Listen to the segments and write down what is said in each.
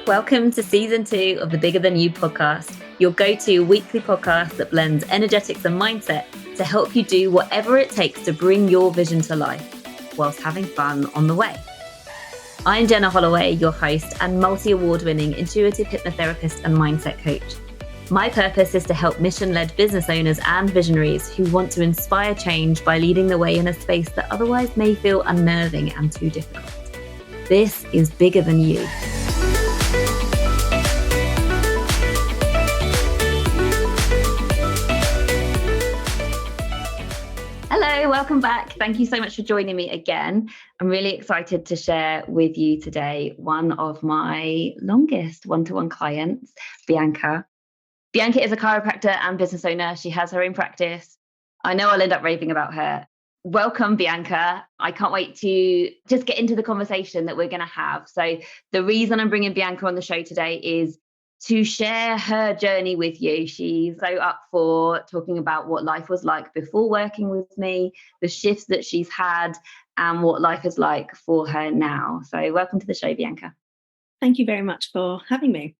Welcome to season 2 of the Bigger Than You podcast, your go-to weekly podcast that blends energetics and mindset to help you do whatever it takes to bring your vision to life, whilst having fun on the way. I'm Jenna Holloway, your host and multi-award-winning intuitive hypnotherapist and mindset coach. My purpose is to help mission-led business owners and visionaries who want to inspire change by leading the way in a space that otherwise may feel unnerving and too difficult. This is Bigger Than You. Hello, welcome back. Thank you so much for joining me again. I'm really excited to share with you today one of my longest one-to-one clients, Bianca. Bianca is a chiropractor and business owner. She has her own practice. I know I'll end up raving about her. Welcome, Bianca. I can't wait to just get into the conversation that we're going to have. So the reason I'm bringing Bianca on the show today is to share her journey with you. She's so up for talking about what life was like before working with me, the shifts that she's had, and what life is like for her now. So welcome to the show, Bianca. Thank you very much for having me.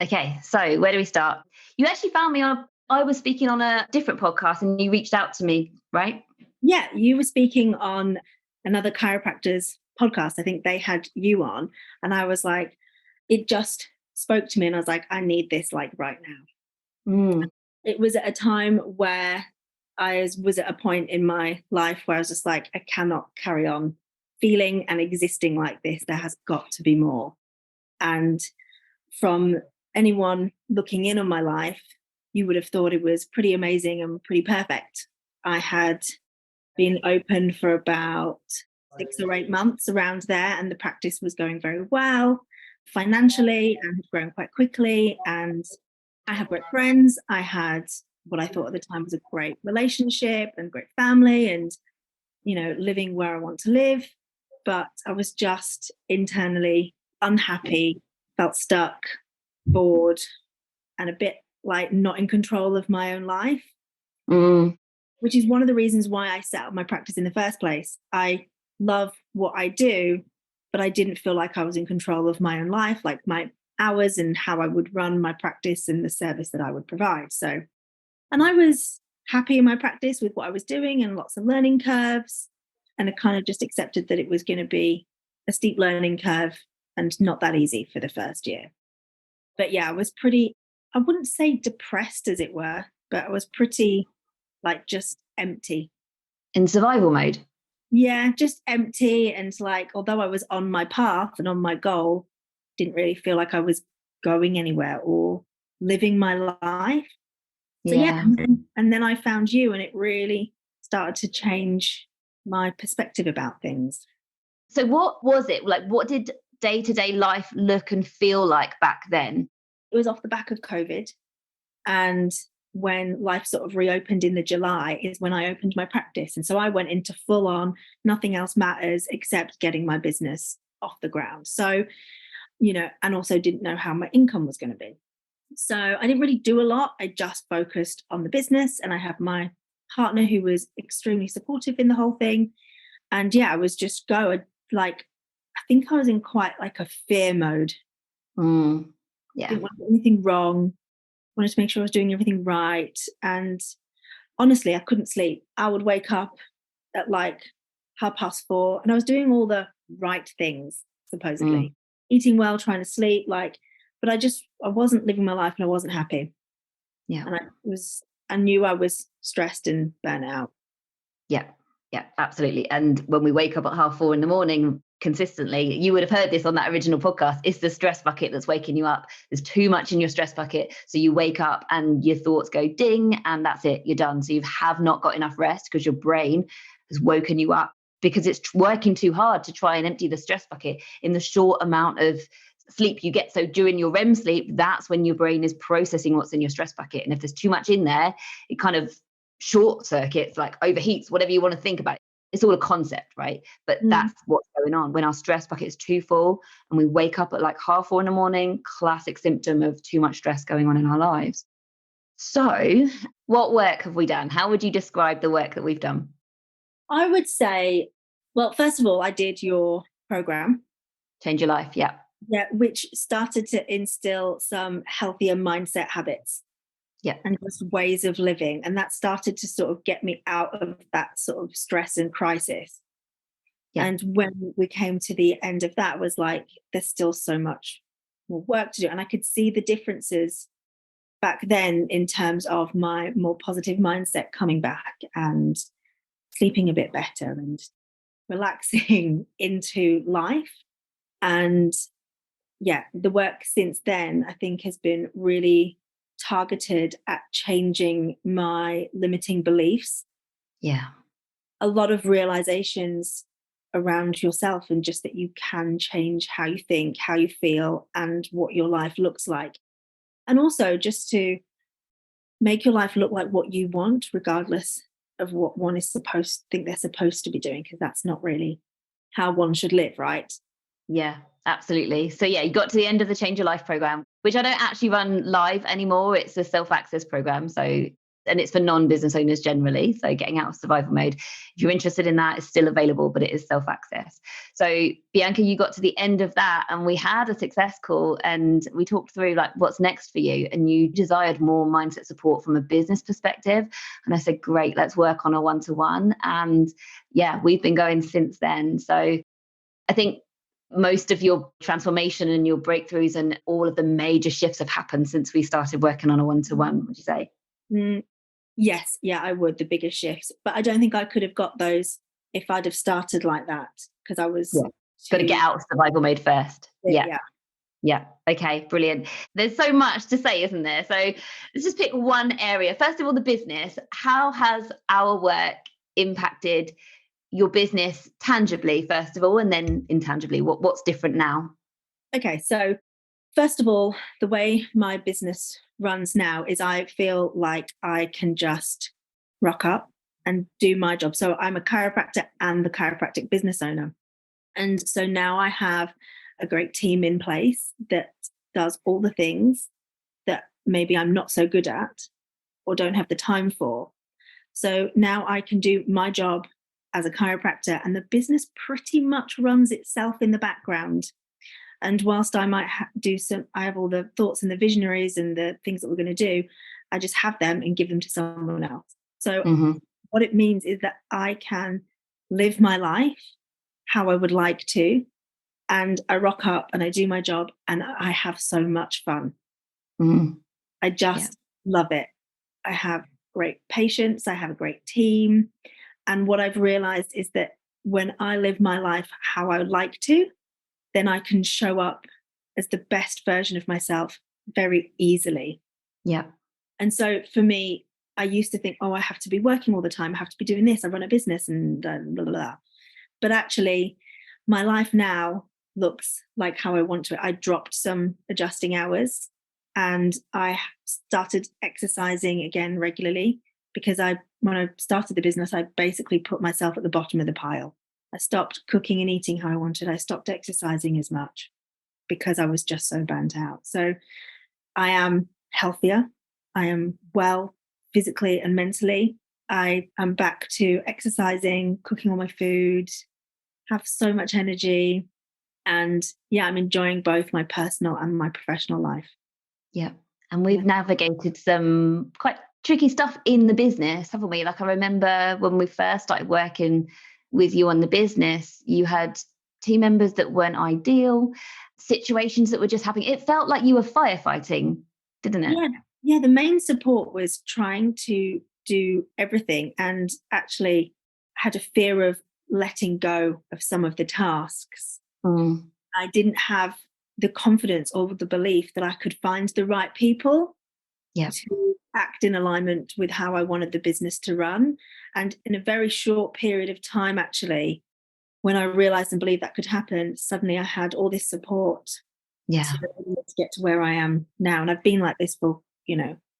Okay, so where do we start? You actually found me I was speaking on a different podcast and you reached out to me, right? Yeah, you were speaking on another chiropractor's podcast. I think they had you on, and I was like, it just spoke to me and I was like, I need this like right now. It was at a time where I was at a point in my life where I was just like, I cannot carry on feeling and existing like this. There has got to be more. And from anyone looking in on my life, you would have thought it was pretty amazing and pretty perfect. I had been open for about 6 or 8 months around there, and the practice was going very well financially and had grown quite quickly. And I had great friends. I had what I thought at the time was a great relationship and great family and, you know, living where I want to live. But I was just internally unhappy, felt stuck, bored, and a bit like not in control of my own life, which is one of the reasons why I set up my practice in the first place. I love what I do, but I didn't feel like I was in control of my own life, like my hours and how I would run my practice and the service that I would provide. So, and I was happy in my practice with what I was doing and lots of learning curves. And I kind of just accepted that it was going to be a steep learning curve and not that easy for the first year. But yeah, I was pretty, I wouldn't say depressed as it were, but I was pretty like just empty. In survival mode? Yeah, just empty. And like, although I was on my path and on my goal, didn't really feel like I was going anywhere or living my life. So yeah, and then I found you and it really started to change my perspective about things. So what was it like? What did day-to-day life look and feel like back then? It was off the back of COVID, and when life sort of reopened in the July is when I opened my practice. And so I went into full on, nothing else matters except getting my business off the ground. So, you know, and also didn't know how my income was going to be. So I didn't really do a lot. I just focused on the business, and I have my partner who was extremely supportive in the whole thing. And yeah, I was just I think I was in quite like a fear mode. Yeah. Didn't want to do anything wrong. Wanted to make sure I was doing everything right. And honestly, I couldn't sleep. I would wake up at like 4:30 and I was doing all the right things, supposedly. Eating well, trying to sleep, but I wasn't living my life and I wasn't happy. Yeah. And I knew I was stressed and burnt out. Yeah, absolutely. And when we wake up at 4:30 in the morning consistently, you would have heard this on that original podcast, it's the stress bucket that's waking you up. There's too much in your stress bucket. So you wake up and your thoughts go ding and that's it, you're done. So you have not got enough rest because your brain has woken you up because it's working too hard to try and empty the stress bucket in the short amount of sleep you get. So during your REM sleep, that's when your brain is processing what's in your stress bucket. And if there's too much in there, it kind of short circuits, like overheats, whatever you want to think about. It's all a concept, right? But that's what's going on. When our stress bucket is too full and we wake up at like 4:30 in the morning, classic symptom of too much stress going on in our lives. So what work have we done? How would you describe the work that we've done? I would say, well, first of all, I did your program. Change Your Life, yeah. Yeah, which started to instill some healthier mindset habits Yeah. and just ways of living. And that started to sort of get me out of that sort of stress and crisis. Yeah. And when we came to the end of that, was like, there's still so much more work to do. And I could see the differences back then in terms of my more positive mindset coming back and sleeping a bit better and relaxing into life. And yeah, the work since then, I think, has been really targeted at changing my limiting beliefs. Yeah. A lot of realizations around yourself, and just that you can change how you think, how you feel, and what your life looks like. And also just to make your life look like what you want, regardless of what one is supposed to think they're supposed to be doing, because that's not really how one should live, right? Yeah, absolutely. So yeah, you got to the end of the Change Your Life program, which I don't actually run live anymore. It's a self-access program. So, and it's for non-business owners generally. So getting out of survival mode. If you're interested in that, it's still available, but it is self-access. So Bianca, you got to the end of that and we had a success call and we talked through like what's next for you. And you desired more mindset support from a business perspective. And I said, great, let's work on a one-to-one. And yeah, we've been going since then. So I think most of your transformation and your breakthroughs and all of the major shifts have happened since we started working on a one-to-one, would you say? Yes, yeah, I would, the biggest shifts. But I don't think I could have got those if I'd have started like that, because I was Got to get out of survival mode first. yeah. Yeah. Okay, brilliant. There's so much to say, isn't there? So let's just pick one area. First of all, the business. How has our work impacted your business tangibly, first of all, and then intangibly? What's different now? Okay, so first of all, the way my business runs now is I feel like I can just rock up and do my job. So I'm a chiropractor and the chiropractic business owner. And so now I have a great team in place that does all the things that maybe I'm not so good at or don't have the time for. So now I can do my job as a chiropractor, and the business pretty much runs itself in the background. And whilst I might I have all the thoughts and the visionaries and the things that we're going to do, I just have them and give them to someone else. So what it means is that I can live my life how I would like to, and I rock up and I do my job and I have so much fun. I just love it. I have great patience. I have a great team. And what I've realized is that when I live my life how I would like to, then I can show up as the best version of myself very easily. Yeah. And so for me, I used to think, oh, I have to be working all the time. I have to be doing this. I run a business and blah, blah, blah. But actually, my life now looks like how I want to. I dropped some adjusting hours and I started exercising again regularly, because when I started the business, I basically put myself at the bottom of the pile. I stopped cooking and eating how I wanted. I stopped exercising as much because I was just so burnt out. So I am healthier. I am well physically and mentally. I am back to exercising, cooking all my food, have so much energy. And yeah, I'm enjoying both my personal and my professional life. Yeah. And we've navigated some quite tricky stuff in the business, haven't we? Like I remember when we first started working with you on the business, you had team members that weren't ideal, situations that were just happening. It felt like you were firefighting, didn't it? Yeah. The main support was trying to do everything, and actually had a fear of letting go of some of the tasks. I didn't have the confidence or the belief that I could find the right people to act in alignment with how I wanted the business to run. And in a very short period of time, actually, when I realized and believed that could happen, suddenly I had all this support to get to where I am now. And I've been like this for,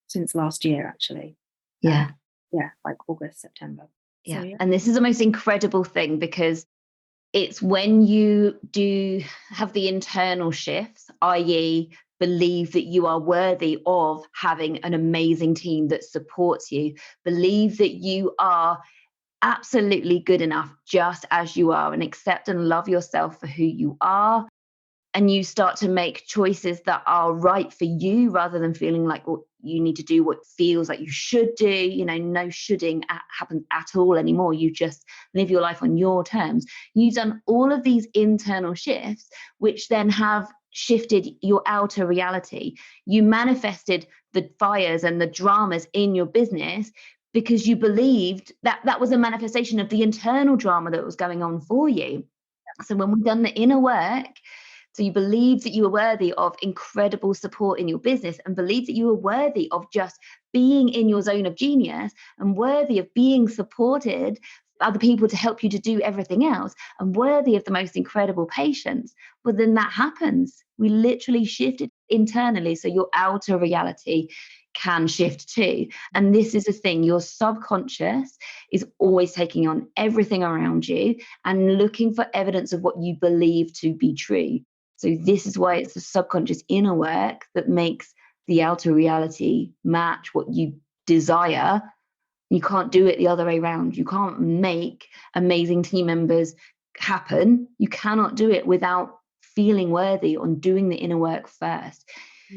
since last year, actually. Like August, September. So, and this is the most incredible thing, because it's when you do have the internal shifts, i.e., believe that you are worthy of having an amazing team that supports you, believe that you are absolutely good enough just as you are, and accept and love yourself for who you are, and you start to make choices that are right for you rather than feeling like you need to do what feels like you should do. No shoulding happens at all anymore. You just live your life on your terms. You've done all of these internal shifts, which then have shifted your outer reality. You manifested the fires and the dramas in your business because you believed that was a manifestation of the internal drama that was going on for you. So when we've done the inner work, so you believe that you are worthy of incredible support in your business, and believe that you are worthy of just being in your zone of genius, and worthy of being supported by other people to help you to do everything else, and worthy of the most incredible patience. Well, then that happens. We literally shifted internally, so your outer reality can shift too. And this is the thing, your subconscious is always taking on everything around you and looking for evidence of what you believe to be true. So this is why it's the subconscious inner work that makes the outer reality match what you desire. You can't do it the other way around. You can't make amazing team members happen. You cannot do it without feeling worthy on doing the inner work first.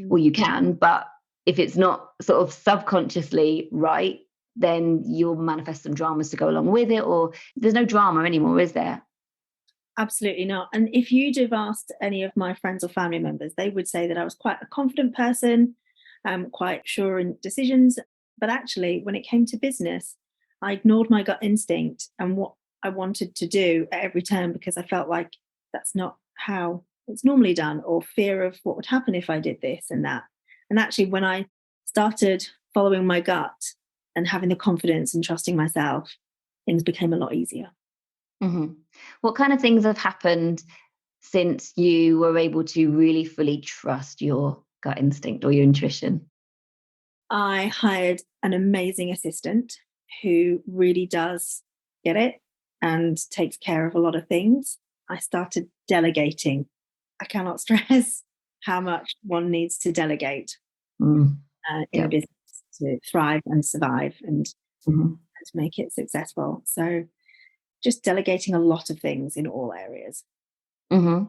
Well, you can, but if it's not sort of subconsciously right, then you'll manifest some dramas to go along with it, or there's no drama anymore, is there? Absolutely not. And if you'd have asked any of my friends or family members, they would say that I was quite a confident person, quite sure in decisions. But actually, when it came to business, I ignored my gut instinct and what I wanted to do at every turn, because I felt like that's not how it's normally done, or fear of what would happen if I did this and that. And actually, when I started following my gut and having the confidence and trusting myself, things became a lot easier. Mm-hmm. What kind of things have happened since you were able to really fully trust your gut instinct or your intuition? I hired an amazing assistant who really does get it and takes care of a lot of things. I started delegating. I cannot stress how much one needs to delegate in a business to thrive and survive and to make it successful. So just delegating a lot of things in all areas. And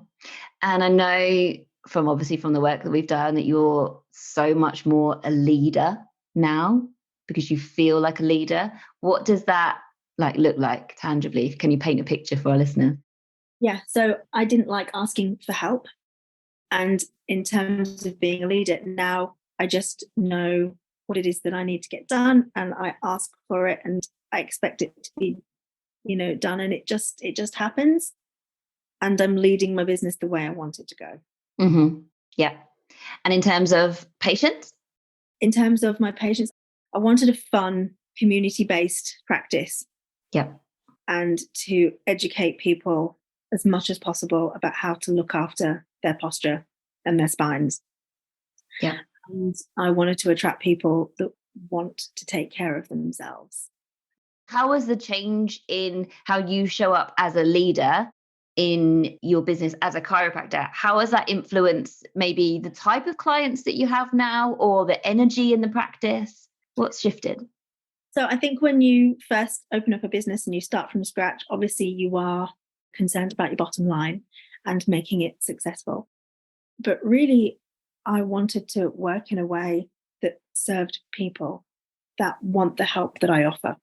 I know from the work that we've done that you're so much more a leader now because you feel like a leader. What does that look like tangibly? Can you paint a picture for our listeners? Yeah, so I didn't like asking for help. And in terms of being a leader, now I just know what it is that I need to get done, and I ask for it, and I expect it to be, done, and it just happens. And I'm leading my business the way I want it to go. Yeah. And in terms of patients? In terms of my patients, I wanted a fun, community-based practice. Yeah. And to educate people as much as possible about how to look after their posture and their spines. Yeah. And I wanted to attract people that want to take care of themselves. How was the change in how you show up as a leader in your business as a chiropractor? How has that influenced maybe the type of clients that you have now, or the energy in the practice? What's shifted? So I think when you first open up a business and you start from scratch, obviously you are concerned about your bottom line and making it successful. But really, I wanted to work in a way that served people that want the help that I offer.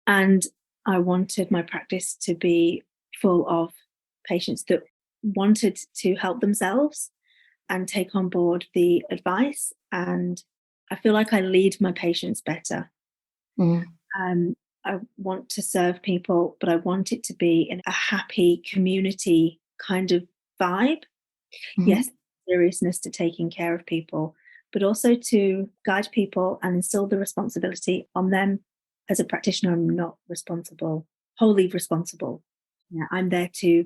And I wanted my practice to be full of patients that wanted to help themselves and take on board the advice. And I feel like I lead my patients better. I want to serve people, but I want it to be in a happy community kind of vibe. Yes, seriousness to taking care of people, but also to guide people and instill the responsibility on them. As a practitioner, I'm not wholly responsible. Yeah, I'm there to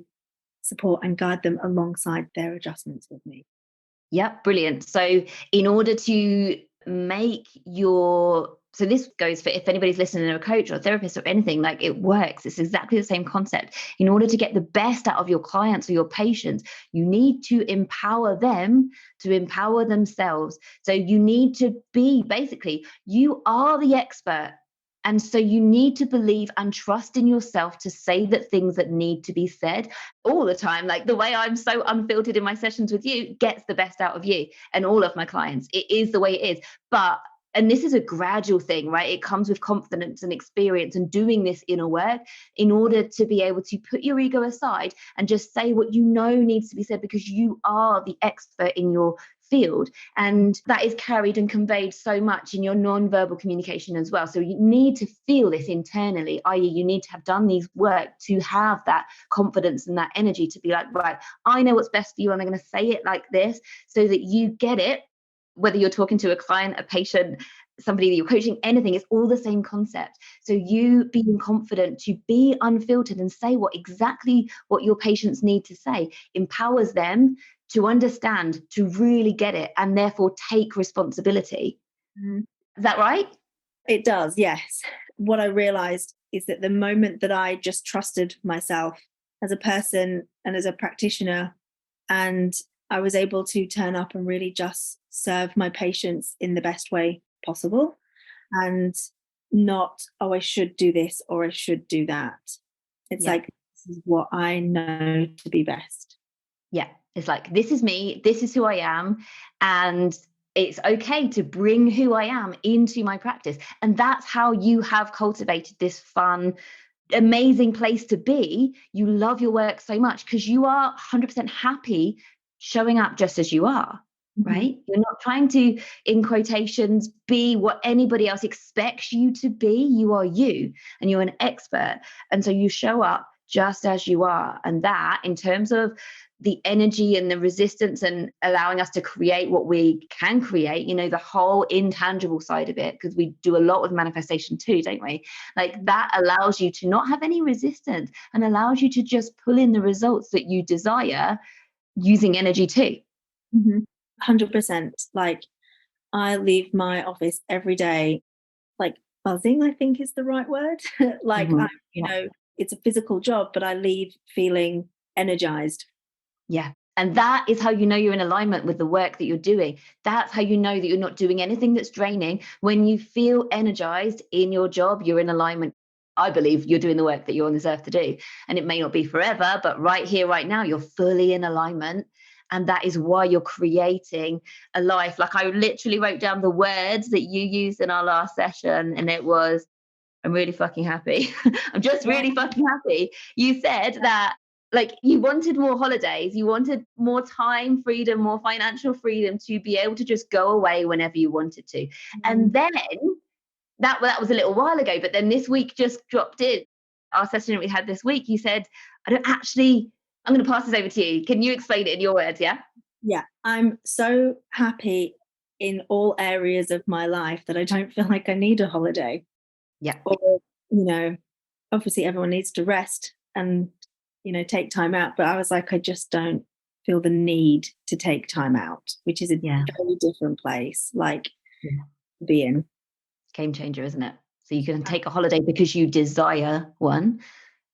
support and guide them alongside their adjustments with me. Yep, brilliant. So in order to make so this goes for if anybody's listening to a coach or a therapist or anything, it works. It's exactly the same concept. In order to get the best out of your clients or your patients, you need to empower them to empower themselves. So you need to be, basically, you are the expert And so you need to believe and trust in yourself to say that things that need to be said all the time. Like the way I'm so unfiltered in my sessions with you gets the best out of you and all of my clients. It is the way it is. And this is a gradual thing, right? It comes with confidence and experience and doing this inner work in order to be able to put your ego aside and just say what you know needs to be said, because you are the expert in your field. And that is carried and conveyed so much in your non-verbal communication as well. So you need to feel this internally, i.e. you need to have done these work to have that confidence and that energy to be like, right, I know what's best for you and I'm going to say it like this so that you get it. Whether you're talking to a client, a patient, somebody that you're coaching, anything, it's all the same concept. So you being confident to be unfiltered and say exactly what your patients need to say empowers them to understand, to really get it, and therefore take responsibility. Mm. Is that right? It does, yes. What I realized is that the moment that I just trusted myself as a person and as a practitioner, and I was able to turn up and really just serve my patients in the best way possible, and not, oh, I should do this or I should do that. It's like, this is what I know to be best. Yeah. It's like, this is me, this is who I am. And it's okay to bring who I am into my practice. And that's how you have cultivated this fun, amazing place to be. You love your work so much because you are 100% happy showing up just as you are, right? You're not trying to, in quotations, be what anybody else expects you to be. You are you, and you're an expert. And so you show up just as you are. And that, in terms of the energy and the resistance and allowing us to create what we can create, the whole intangible side of it, because we do a lot with manifestation too, don't we? Like that allows you to not have any resistance and allows you to just pull in the results that you desire using energy too. 100%. Like I leave my office every day, like buzzing, I think is the right word. Like, it's a physical job, but I leave feeling energized. Yeah. And that is how you know you're in alignment with the work that you're doing. That's how you know that you're not doing anything that's draining. When you feel energized in your job, you're in alignment. I believe you're doing the work that you're on this earth to do. And it may not be forever, but right here, right now, you're fully in alignment. And that is why you're creating a life. Like I literally wrote down the words that you used in our last session, and it was, I'm really fucking happy. I'm just really fucking happy. You said that like you wanted more holidays, you wanted more time freedom, more financial freedom to be able to just go away whenever you wanted to. And then that was a little while ago, but then this week just dropped in. Our session that we had this week, you said, I'm going to pass this over to you. Can you explain it in your words? Yeah. Yeah. I'm so happy in all areas of my life that I don't feel like I need a holiday. Yeah. Or, obviously everyone needs to rest and, take time out. But I was like, I just don't feel the need to take time out, which is a very different place, like be in. Game changer, isn't it? So you can take a holiday because you desire one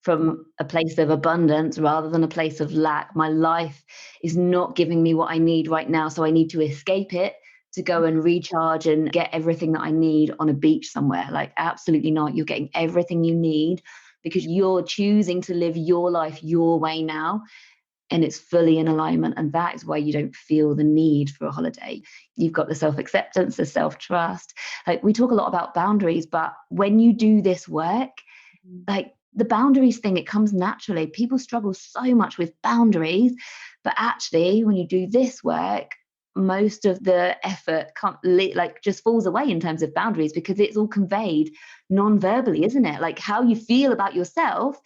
from a place of abundance rather than a place of lack. My life is not giving me what I need right now, so I need to escape it to go and recharge and get everything that I need on a beach somewhere. Like, absolutely not. You're getting everything you need because you're choosing to live your life your way now. And it's fully in alignment. And that is why you don't feel the need for a holiday. You've got the self-acceptance, the self-trust. Like we talk a lot about boundaries, but when you do this work, like the boundaries thing, it comes naturally. People struggle so much with boundaries, but actually when you do this work, most of the effort just falls away in terms of boundaries because it's all conveyed non-verbally, isn't it? Like how you feel about yourself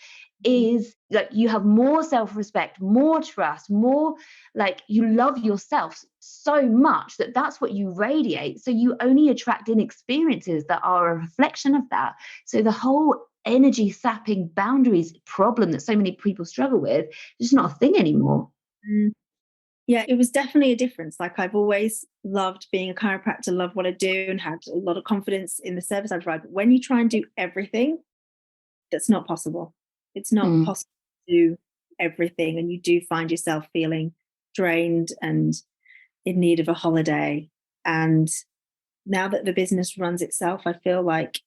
is like you have more self-respect, more trust, more like you love yourself so much that that's what you radiate. So you only attract in experiences that are a reflection of that. So the whole energy sapping boundaries problem that so many people struggle with is just not a thing anymore. Yeah, it was definitely a difference. Like I've always loved being a chiropractor, loved what I do and had a lot of confidence in the service I provide. But when you try and do everything, that's not possible. It's not possible to do everything. And you do find yourself feeling drained and in need of a holiday. And now that the business runs itself, I feel like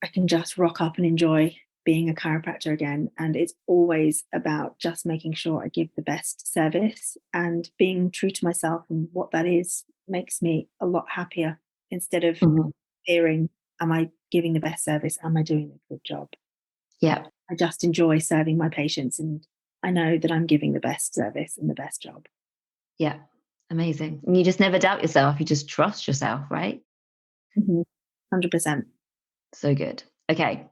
I can just rock up and enjoy being a chiropractor again. And it's always about just making sure I give the best service, and being true to myself, and what that is makes me a lot happier, instead of fearing, am I giving the best service? Am I doing a good job? Yeah. I just enjoy serving my patients, and I know that I'm giving the best service and the best job. Yeah. Amazing. And you just never doubt yourself. You just trust yourself, right? 100%. So good. Okay.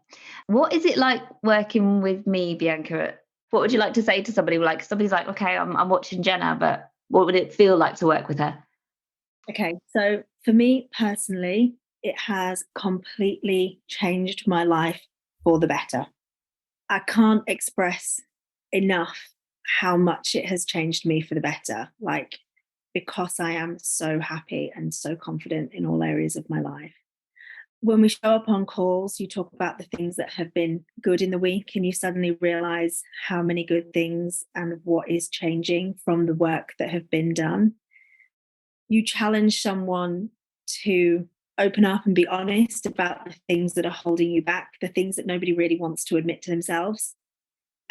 What is it like working with me, Bianca? What would you like to say to somebody? Like, somebody's like, okay, I'm watching Jenna, but what would it feel like to work with her? Okay, so for me personally, it has completely changed my life for the better. I can't express enough how much it has changed me for the better, like, because I am so happy and so confident in all areas of my life. When we show up on calls, you talk about the things that have been good in the week, and you suddenly realize how many good things and what is changing from the work that have been done. You challenge someone to open up and be honest about the things that are holding you back, the things that nobody really wants to admit to themselves.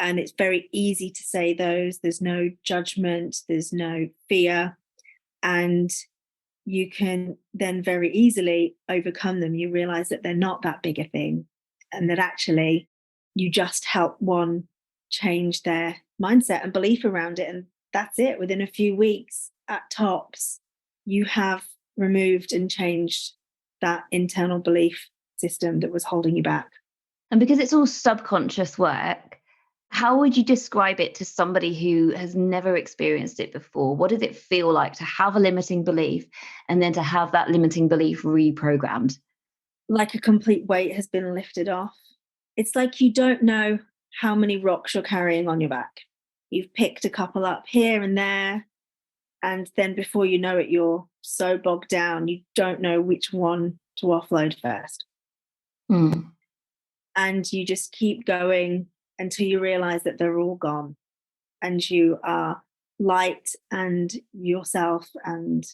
And it's very easy to say those. There's no judgment, there's no fear. And you can then very easily overcome them. You realize that they're not that big a thing, and that actually you just help one change their mindset and belief around it. And that's it. Within a few weeks at tops, you have removed and changed that internal belief system that was holding you back. And because it's all subconscious work, how would you describe it to somebody who has never experienced it before? What does it feel like to have a limiting belief and then to have that limiting belief reprogrammed? Like a complete weight has been lifted off. It's like you don't know how many rocks you're carrying on your back. You've picked a couple up here and there, and then before you know it, you're so bogged down, you don't know which one to offload first. Mm. And you just keep going until you realize that they're all gone, and you are light and yourself. And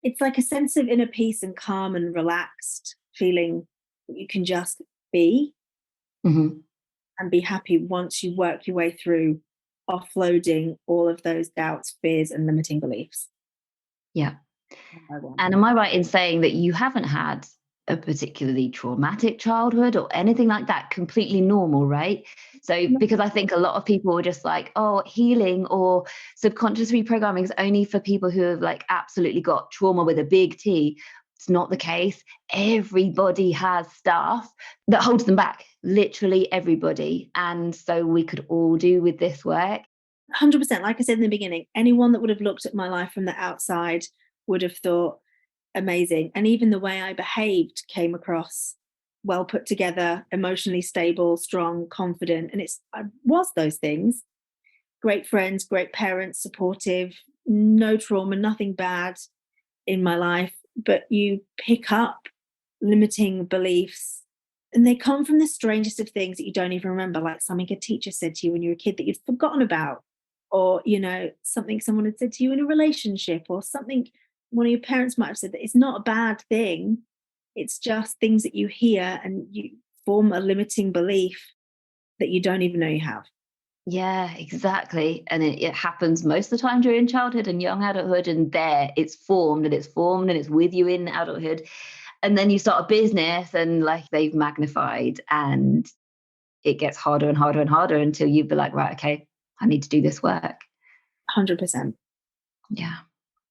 it's like a sense of inner peace and calm and relaxed feeling that you can just be and be happy once you work your way through offloading all of those doubts, fears, and limiting beliefs. Yeah. And am I right in saying that you haven't had a particularly traumatic childhood or anything like that? Completely normal, right? So, because I think a lot of people are just like, oh, healing or subconscious reprogramming is only for people who have like absolutely got trauma with a big T. It's not the case. Everybody has stuff that holds them back, literally everybody. And so we could all do with this work. 100%. Like I said in the beginning, anyone that would have looked at my life from the outside would have thought, amazing. And even the way I behaved came across well put together, emotionally stable, strong, confident. And I was those things. Great friends, great parents, supportive, no trauma, nothing bad in my life. But you pick up limiting beliefs, and they come from the strangest of things that you don't even remember, like something a teacher said to you when you were a kid that you'd forgotten about, or, something someone had said to you in a relationship, or something one of your parents might have said that it's not a bad thing. It's just things that you hear and you form a limiting belief that you don't even know you have. Yeah, exactly. And it happens most of the time during childhood and young adulthood. And there it's formed and it's with you in adulthood. And then you start a business and like they've magnified, and it gets harder and harder and harder until you be like, right, okay, I need to do this work. 100%. Yeah.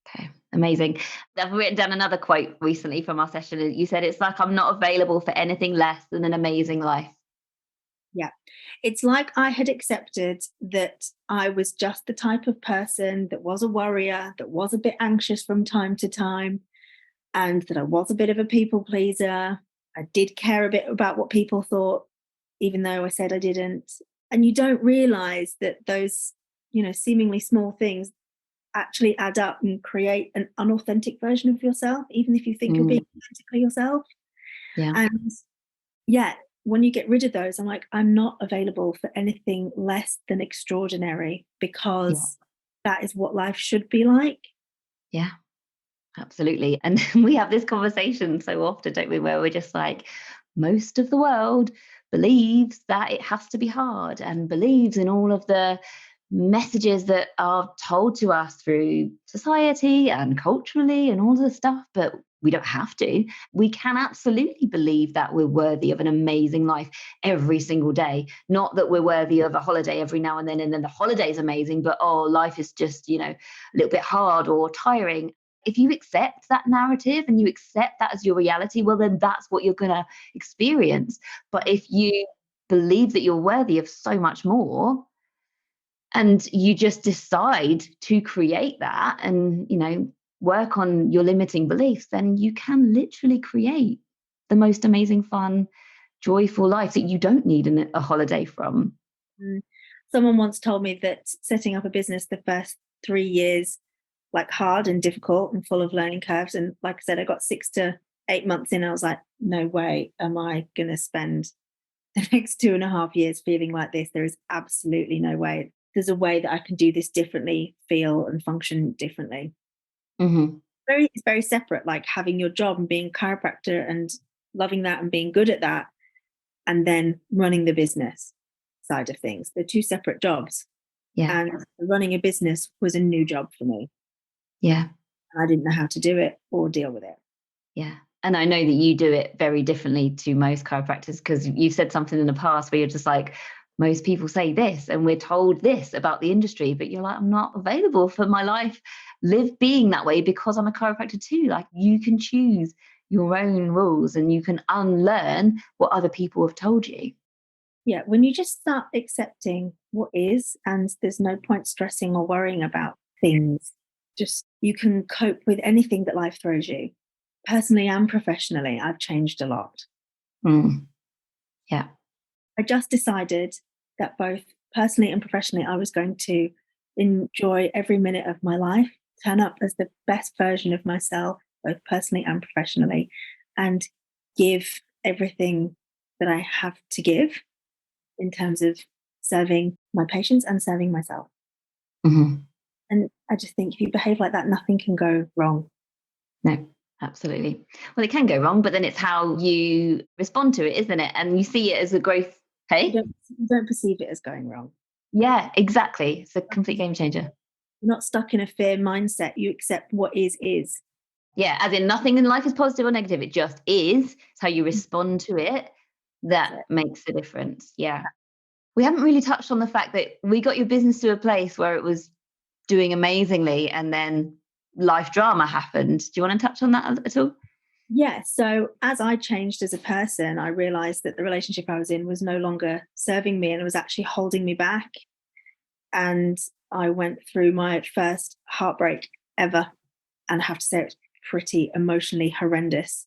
Okay. Amazing. I've written down another quote recently from our session. You said, it's like I'm not available for anything less than an amazing life. Yeah. It's like I had accepted that I was just the type of person that was a worrier, that was a bit anxious from time to time, and that I was a bit of a people pleaser. I did care a bit about what people thought, even though I said I didn't. And you don't realize that those, seemingly small things actually add up and create an unauthentic version of yourself, even if you think you're being authentically yourself. Yeah. And yet, when you get rid of those, I'm like, I'm not available for anything less than extraordinary, because that is what life should be like. Yeah, absolutely. And we have this conversation so often, don't we, where we're just like, most of the world believes that it has to be hard and believes in all of the messages that are told to us through society and culturally and all the stuff, but we don't have to. We can absolutely believe that we're worthy of an amazing life every single day. Not that we're worthy of a holiday every now and then the holiday is amazing, but oh, life is just, a little bit hard or tiring. If you accept that narrative and you accept that as your reality, well, then that's what you're going to experience. But if you believe that you're worthy of so much more, and you just decide to create that and, work on your limiting beliefs, then you can literally create the most amazing, fun, joyful life that you don't need a holiday from. Someone once told me that setting up a business the first 3 years, like hard and difficult and full of learning curves. And like I said, I got 6 to 8 months in. I was like, no way am I going to spend the next 2.5 years feeling like this. There is absolutely no way. There's a way that I can do this differently, feel and function differently. Mm-hmm. It's very separate, like having your job and being a chiropractor and loving that and being good at that, and then running the business side of things. They're 2 separate jobs. Yeah. And running a business was a new job for me. Yeah. I didn't know how to do it or deal with it. Yeah. And I know that you do it very differently to most chiropractors, because you've said something in the past where you're just like, most people say this and we're told this about the industry, but you're like, I'm not available for my life being that way because I'm a chiropractor too. Like, you can choose your own rules and you can unlearn what other people have told you. Yeah, when you just start accepting what is, and there's no point stressing or worrying about things, just you can cope with anything that life throws you. Personally and professionally, I've changed a lot. Yeah. I just decided that both personally and professionally, I was going to enjoy every minute of my life, turn up as the best version of myself, both personally and professionally, and give everything that I have to give in terms of serving my patients and serving myself. Mm-hmm. And I just think if you behave like that, nothing can go wrong. No, absolutely. Well, it can go wrong, but then it's how you respond to it, isn't it? And you see it as a growth. Hey? You don't perceive it as going wrong. Yeah, exactly. It's a complete game changer. You're not stuck in a fear mindset. You accept what is. Yeah, as in nothing in life is positive or negative. It just is. It's how you respond to it that makes a difference. Yeah. We haven't really touched on the fact that we got your business to a place where it was doing amazingly and then life drama happened. Do you want to touch on that at all? Yeah. So as I changed as a person, I realized that the relationship I was in was no longer serving me and it was actually holding me back. And I went through my first heartbreak ever. And I have to say, it's pretty emotionally horrendous.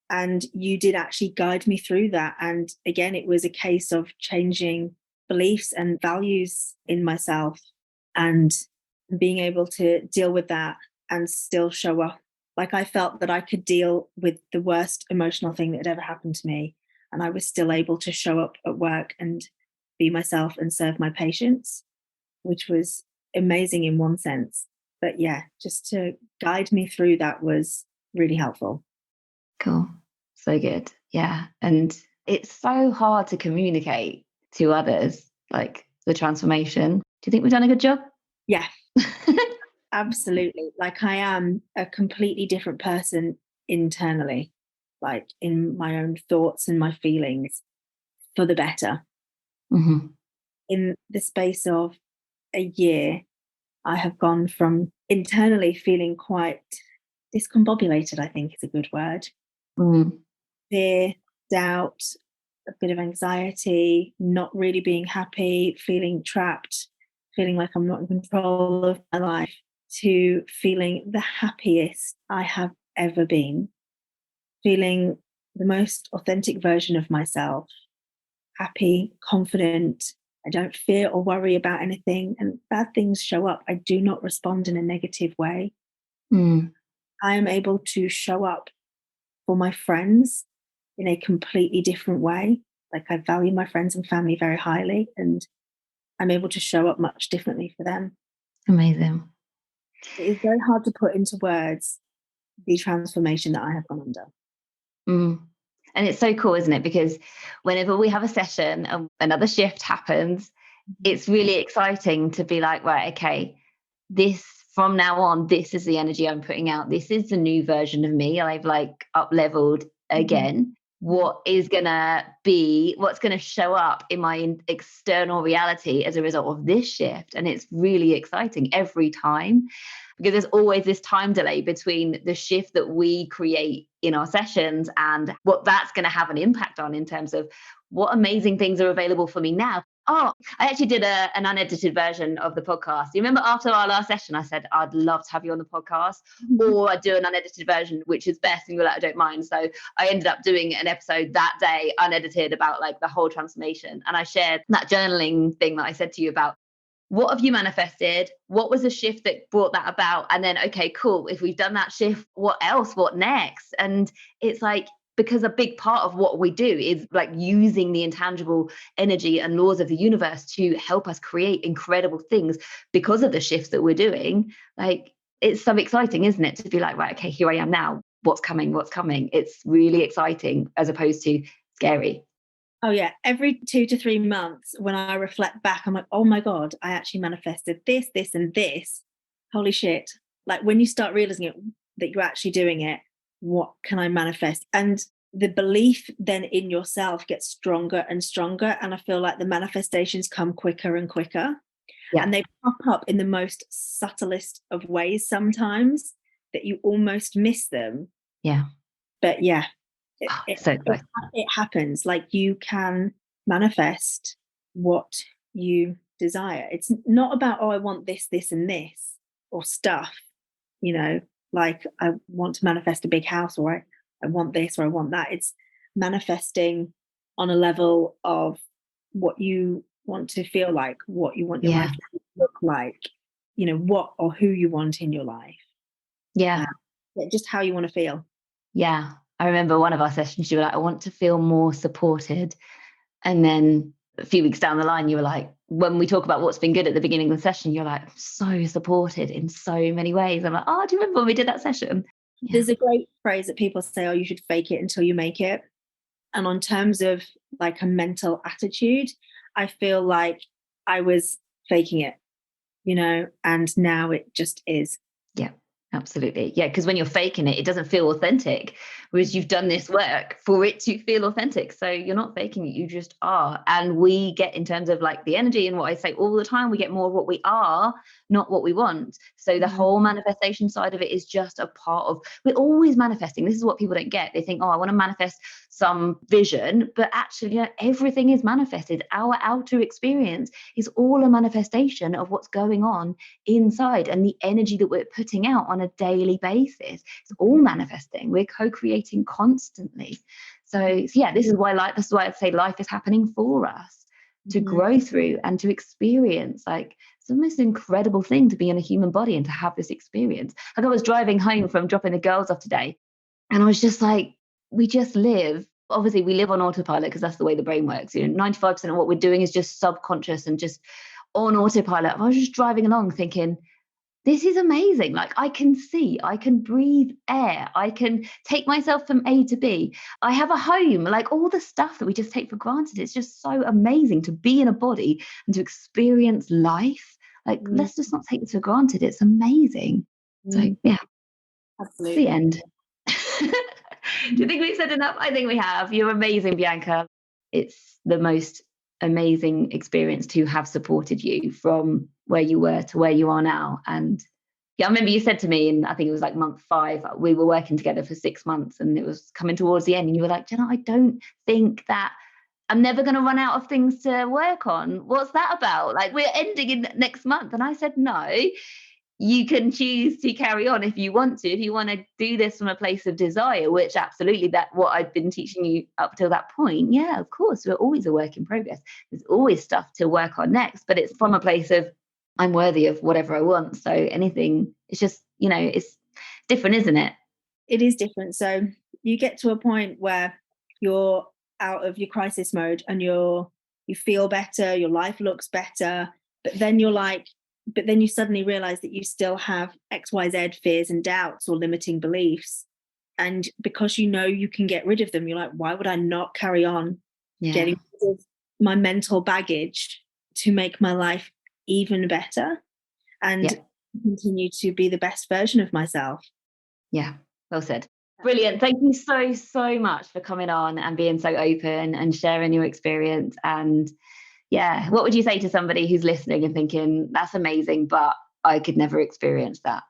And you did actually guide me through that. And again, it was a case of changing beliefs and values in myself and being able to deal with that and still show up. Like, I felt that I could deal with the worst emotional thing that had ever happened to me. And I was still able to show up at work and be myself and serve my patients, which was amazing in one sense. But yeah, just to guide me through that was really helpful. Cool. So good. Yeah. And it's so hard to communicate to others, like the transformation. Do you think we've done a good job? Yeah, absolutely. Like, I am a completely different person internally, like in my own thoughts and my feelings, for the better. Mm-hmm. In the space of a year, I have gone from internally feeling quite discombobulated, I think is a good word. Mm. Fear, doubt, a bit of anxiety, not really being happy, feeling trapped, feeling like I'm not in control of my life, to feeling the happiest I have ever been, feeling the most authentic version of myself, happy, confident. I don't fear or worry about anything. And bad things show up, I do not respond in a negative way. Mm. I am able to show up for my friends in a completely different way. Like, I value my friends and family very highly, and I'm able to show up much differently for them. Amazing. It is very hard to put into words the transformation that I have gone under. Mm. And it's so cool, isn't it? Because whenever we have a session and another shift happens, it's really exciting to be like, right, okay, this from now on, this is the energy I'm putting out. This is the new version of me. I've like up leveled again. What is going to be, what's going to show up in my external reality as a result of this shift. And it's really exciting every time, because there's always this time delay between the shift that we create in our sessions and what that's going to have an impact on in terms of what amazing things are available for me now. Oh, I actually did an unedited version of the podcast. You remember after our last session, I said, I'd love to have you on the podcast, or I'd do an unedited version, which is best. And you were like, I don't mind. So I ended up doing an episode that day, unedited, about like the whole transformation. And I shared that journaling thing that I said to you about. What have you manifested? What was the shift that brought that about? And then, okay, cool. If we've done that shift, what else? What next? And it's like, because a big part of what we do is like using the intangible energy and laws of the universe to help us create incredible things because of the shifts that we're doing. Like, it's so exciting, isn't it? To be like, right, okay, here I am now. What's coming? What's coming? It's really exciting as opposed to scary. Oh yeah. Every 2 to 3 months when I reflect back, I'm like, oh my God, I actually manifested this, this, and this. Holy shit. Like when you start realizing it, that you're actually doing it, what can I manifest? And the belief then in yourself gets stronger and stronger. And I feel like the manifestations come quicker and quicker. Yeah. And they pop up in the most subtlest of ways sometimes that you almost miss them. Yeah. But yeah, it happens. Like you can manifest what you desire. It's not about, oh, I want this, this, and this, or stuff, you know, like I want to manifest a big house, or I want this, or I want that. It's manifesting on a level of what you want to feel like, what you want your life to look like, you know, what or who you want in your life. Yeah. Just how you want to feel. Yeah. I remember one of our sessions, you were like, I want to feel more supported. And then a few weeks down the line, you were like, when we talk about what's been good at the beginning of the session, you're like, I'm so supported in so many ways. I'm like, oh, do you remember when we did that session? Yeah. There's a great phrase that people say, oh, you should fake it until you make it. And on terms of like a mental attitude, I feel like I was faking it, you know, and now it just is. Yeah. Absolutely. Yeah. Because when you're faking it, it doesn't feel authentic, whereas you've done this work for it to feel authentic. So you're not faking it, you just are. And we get, in terms of like the energy and what I say all the time, we get more of what we are, not what we want. So the whole manifestation side of it is just a part of, we're always manifesting. This is what people don't get. They think, oh, I want to manifest some vision, but actually, you know, everything is manifested. Our outer experience is all a manifestation of what's going on inside, and the energy that we're putting out on a daily basis. It's all manifesting. We're co-creating constantly. So yeah, this is why I say life is happening for us to grow through and to experience. Like, it's the most incredible thing to be in a human body and to have this experience. Like, I was driving home from dropping the girls off today, and I was just like, we just live. Obviously, we live on autopilot because that's the way the brain works. You know, 95% of what we're doing is just subconscious and just on autopilot. I was just driving along thinking, this is amazing. Like, I can see, I can breathe air, I can take myself from A to B. I have a home, like all the stuff that we just take for granted. It's just so amazing to be in a body and to experience life. Like, let's just not take it for granted. It's amazing. So yeah, absolutely. The end. Do you think we've said enough? I think we have. You're amazing, Bianca. It's the most amazing experience to have supported you from where you were to where you are now. And yeah, I remember you said to me, and I think it was like month 5, we were working together for 6 months, and it was coming towards the end, and you were like, Jenna, I don't think that I'm never going to run out of things to work on. What's that about? Like, we're ending in next month. And I said, no, you can choose to carry on if you want to. If you want to do this from a place of desire, which absolutely, that what I've been teaching you up till that point. Yeah, of course, we're always a work in progress. There's always stuff to work on next, but it's from a place of, I'm worthy of whatever I want. So anything, it's just, you know, it's different, isn't it? It is different. So you get to a point where you're out of your crisis mode and you feel better, your life looks better, but then you suddenly realize that you still have XYZ fears and doubts or limiting beliefs. And because you know you can get rid of them, you're like, why would I not carry on getting rid of my mental baggage to make my life even better and continue to be the best version of myself? Yeah, well said. Brilliant. Thank you so, so much for coming on and being so open and sharing your experience. And yeah, what would you say to somebody who's listening and thinking, that's amazing, but I could never experience that?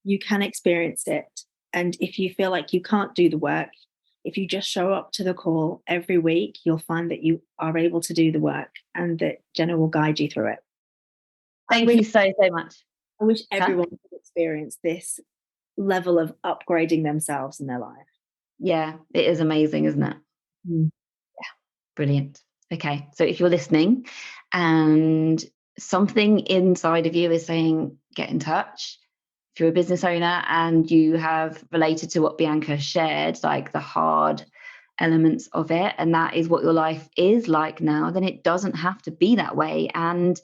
You can experience it. And if you feel like you can't do the work, if you just show up to the call every week, you'll find that you are able to do the work and that Jenna will guide you through it. Thank you so, so much. I wish everyone could experience this level of upgrading themselves in their life. Yeah, it is amazing, isn't it? Mm. Yeah, brilliant. Okay, so if you're listening and something inside of you is saying, get in touch. If you're a business owner and you have related to what Bianca shared, like the hard elements of it, and that is what your life is like now, then it doesn't have to be that way. And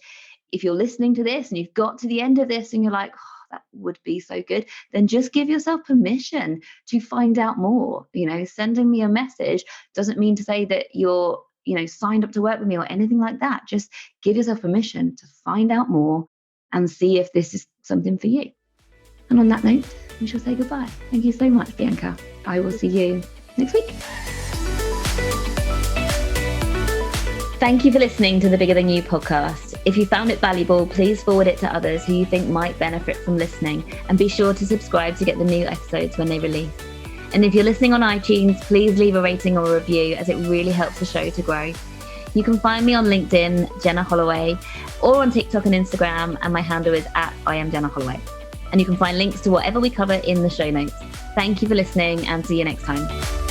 if you're listening to this and you've got to the end of this and you're like, oh, that would be so good, then just give yourself permission to find out more. Sending me a message doesn't mean to say that you're, signed up to work with me or anything like that. Just give yourself permission to find out more and see if this is something for you. And on that note, we shall say goodbye. Thank you so much, Bianca. I will see you next week. Thank you for listening to the Bigger Than You podcast. If you found it valuable, please forward it to others who you think might benefit from listening, and be sure to subscribe to get the new episodes when they release. And if you're listening on iTunes, please leave a rating or a review, as it really helps the show to grow. You can find me on LinkedIn, Jenna Holloway, or on TikTok and Instagram, and my handle is @IamJennaHolloway. And you can find links to whatever we cover in the show notes. Thank you for listening, and see you next time.